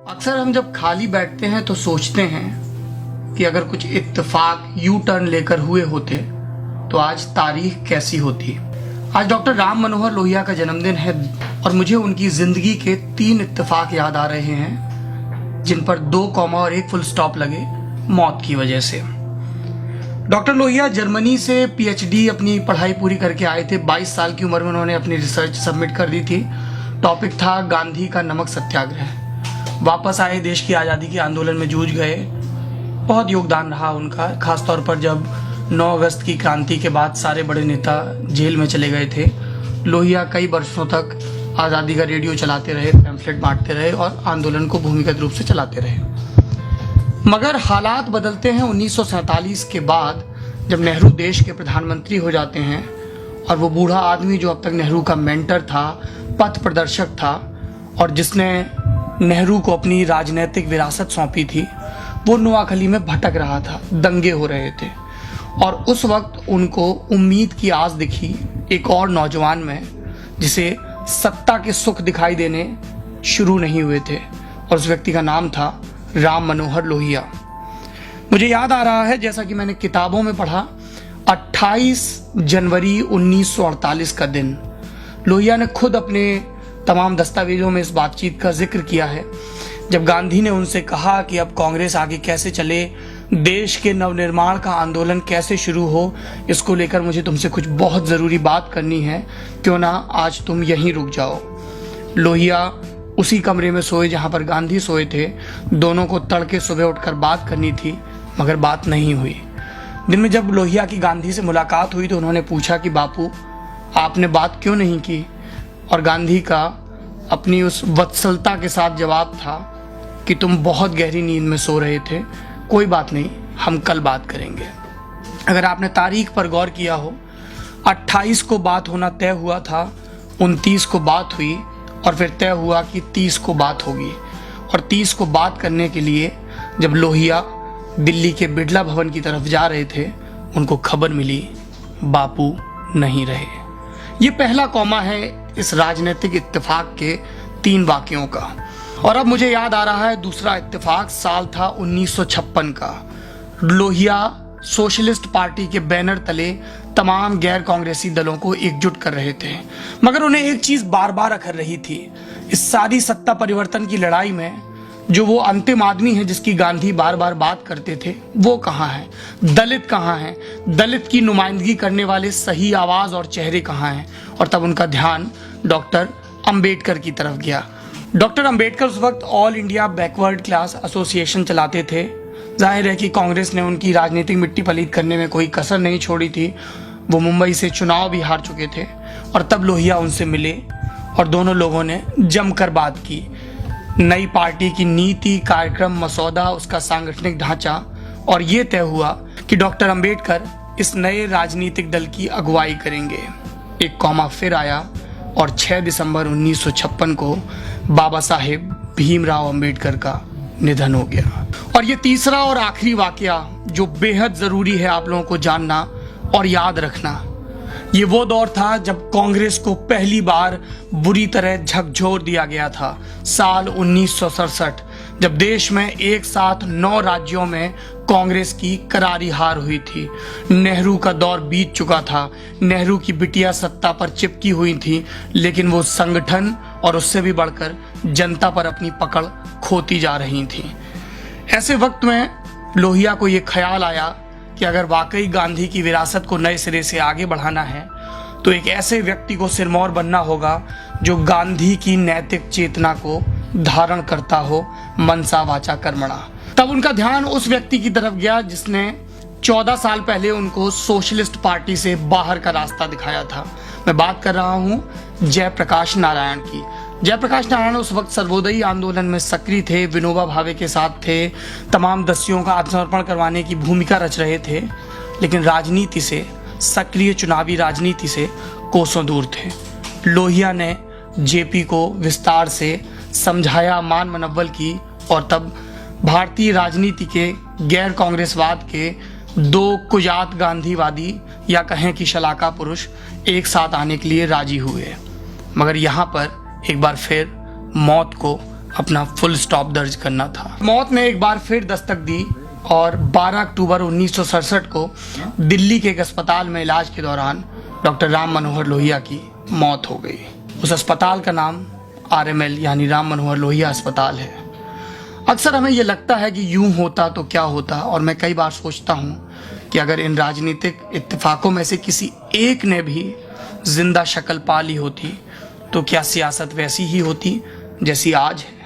अक्सर हम जब खाली बैठते हैं तो सोचते हैं कि अगर कुछ इत्तेफाक यू टर्न लेकर हुए होते तो आज तारीख कैसी होती। आज डॉक्टर राम मनोहर लोहिया का जन्मदिन है और मुझे उनकी जिंदगी के 3 इत्तेफाक याद आ रहे हैं जिन पर 2 कॉमा और 1 फुल स्टॉप लगे मौत की वजह से। डॉक्टर लोहिया जर्मनी से पीएचडी अपनी पढ़ाई पूरी करके आए थे। 22 साल की उम्र में उन्होंने अपनी रिसर्च सबमिट कर दी थी। टॉपिक था गांधी का नमक सत्याग्रह। वापस आए, देश की आज़ादी के आंदोलन में जूझ गए। बहुत योगदान रहा उनका, खासतौर पर जब 9 अगस्त की क्रांति के बाद सारे बड़े नेता जेल में चले गए थे। लोहिया कई वर्षों तक आज़ादी का रेडियो चलाते रहे, पैम्फलेट बांटते रहे और आंदोलन को भूमिगत रूप से चलाते रहे। मगर हालात बदलते हैं 1947 के बाद, जब नेहरू देश के प्रधानमंत्री हो जाते हैं और वो बूढ़ा आदमी जो अब तक नेहरू का मेंटर था, पथ प्रदर्शक था और जिसने नेहरू को अपनी राजनीतिक विरासत सौंपी थी, वो नोआखली में भटक रहा था। दंगे हो रहे थे और उस वक्त उनको उम्मीद की आस दिखी एक और नौजवान में, जिसे सत्ता के सुख दिखाई देने शुरू नहीं हुए थे, और उस व्यक्ति का नाम था राम मनोहर लोहिया। मुझे याद आ रहा है, जैसा कि मैंने किताबों में पढ़ा, 28 जनवरी 1948 का दिन। लोहिया ने खुद अपने तमाम दस्तावेजों में इस बातचीत का जिक्र किया है, जब गांधी ने उनसे कहा कि अब कांग्रेस आगे कैसे चले, देश के नवनिर्माण का आंदोलन कैसे शुरू हो, इसको लेकर मुझे तुमसे कुछ बहुत ज़रूरी बात करनी है, क्यों ना आज तुम यहीं रुक जाओ। लोहिया उसी कमरे में सोए जहां पर गांधी सोए थे। दोनों को तड़के सुबह उठकर बात करनी थी, मगर बात नहीं हुई। दिन में जब लोहिया की गांधी से मुलाकात हुई तो उन्होंने पूछा कि बापू, आपने बात क्यों नहीं की? और गांधी का अपनी उस वत्सलता के साथ जवाब था कि तुम बहुत गहरी नींद में सो रहे थे, कोई बात नहीं, हम कल बात करेंगे। अगर आपने तारीख पर गौर किया हो, 28 को बात होना तय हुआ था, 29 को बात हुई और फिर तय हुआ कि 30 को बात होगी। और 30 को बात करने के लिए जब लोहिया दिल्ली के बिड़ला भवन की तरफ जा रहे थे, उनको खबर मिली बापू नहीं रहे। ये पहला कॉमा है इस राजनीतिक इत्तेफाक के 3 वाक्यों का। और अब मुझे याद आ रहा है दूसरा इत्तेफाक, साल था 1956 का। लोहिया सोशलिस्ट पार्टी के बैनर तले तमाम गैर कांग्रेसी दलों को एकजुट कर रहे थे, मगर उन्हें एक चीज बार बार अखर रही थी। इस सारी सत्ता परिवर्तन की लड़ाई में जो वो अंतिम आदमी है जिसकी गांधी बार बार बात करते थे, वो कहाँ है? दलित कहाँ है? दलित की नुमाइंदगी करने वाले सही आवाज और चेहरे कहाँ हैं? और तब उनका ध्यान डॉक्टर अंबेडकर की तरफ गया। डॉक्टर अंबेडकर उस वक्त all India backward class association चलाते थे। जाहिर है कि कांग्रेस ने उनकी राजनीतिक मिट्टी पलीत करने में कोई कसर नहीं छोड़ी थी। वो मुंबई से चुनाव भी हार चुके थे और तब लोहिया उनसे मिले और दोनों लोगों ने जमकर बात की। नई पार्टी की नीति, कार्यक्रम, मसौदा, उसका सांगठनिक ढांचा, और ये तय हुआ कि डॉक्टर अंबेडकर इस नए राजनीतिक दल की अगुवाई करेंगे। एक कॉमा फिर आया और 6 दिसंबर 1956 को बाबा साहेब भीमराव अंबेडकर का निधन हो गया। और ये तीसरा और आखिरी वाकया जो बेहद जरूरी है आप लोगों को जानना और याद रखना, ये वो दौर था जब कांग्रेस को पहली बार बुरी तरह झकझोर दिया गया था। साल 1967, जब देश में एक साथ 9 राज्यों में कांग्रेस की करारी हार हुई थी। नेहरू का दौर बीत चुका था, नेहरू की बिटिया सत्ता पर चिपकी हुई थी, लेकिन वो संगठन और उससे भी बढ़कर जनता पर अपनी पकड़ खोती जा रही थी। ऐसे वक्त में लोहिया को ये ख्याल आया कि अगर वाकई गांधी की विरासत को नए सिरे से आगे बढ़ाना है तो एक ऐसे व्यक्ति को सिरमौर बनना होगा जो गांधी की नैतिक चेतना को धारण करता हो, मनसा वाचा कर्मणा। तब उनका ध्यान उस व्यक्ति की तरफ गया जिसने 14 साल पहले उनको सोशलिस्ट पार्टी से बाहर का रास्ता दिखाया था। मैं बात कर रहा हूं जयप्रकाश नारायण की। जयप्रकाश नारायण उस वक्त सर्वोदयी आंदोलन में सक्रिय थे, विनोबा भावे के साथ थे, तमाम दस्युओं का आत्मसमर्पण करवाने की भूमिका रच रहे थे, लेकिन राजनीति से, सक्रिय चुनावी राजनीति से कोसों दूर थे। लोहिया ने जेपी को विस्तार से समझाया, मान मनव्वल की, और तब भारतीय राजनीति के गैर कांग्रेसवाद के 2 कुजात गांधीवादी या कहें कि शलाका पुरुष एक साथ आने के लिए राजी हुए। मगर यहाँ पर एक बार फिर मौत को अपना फुल स्टॉप दर्ज करना था। मौत ने एक बार फिर दस्तक दी और 12 अक्टूबर 1967 को दिल्ली के एक अस्पताल में इलाज के दौरान डॉक्टर राम मनोहर लोहिया की मौत हो गई। उस अस्पताल का नाम RML यानी राम मनोहर लोहिया अस्पताल है। अक्सर हमें ये लगता है कि यूं होता तो क्या होता, और मैं कई बार सोचता हूँ कि अगर इन राजनीतिक इत्तेफाकों में से किसी एक ने भी जिंदा शक्ल पा ली होती तो क्या सियासत वैसी ही होती जैसी आज है।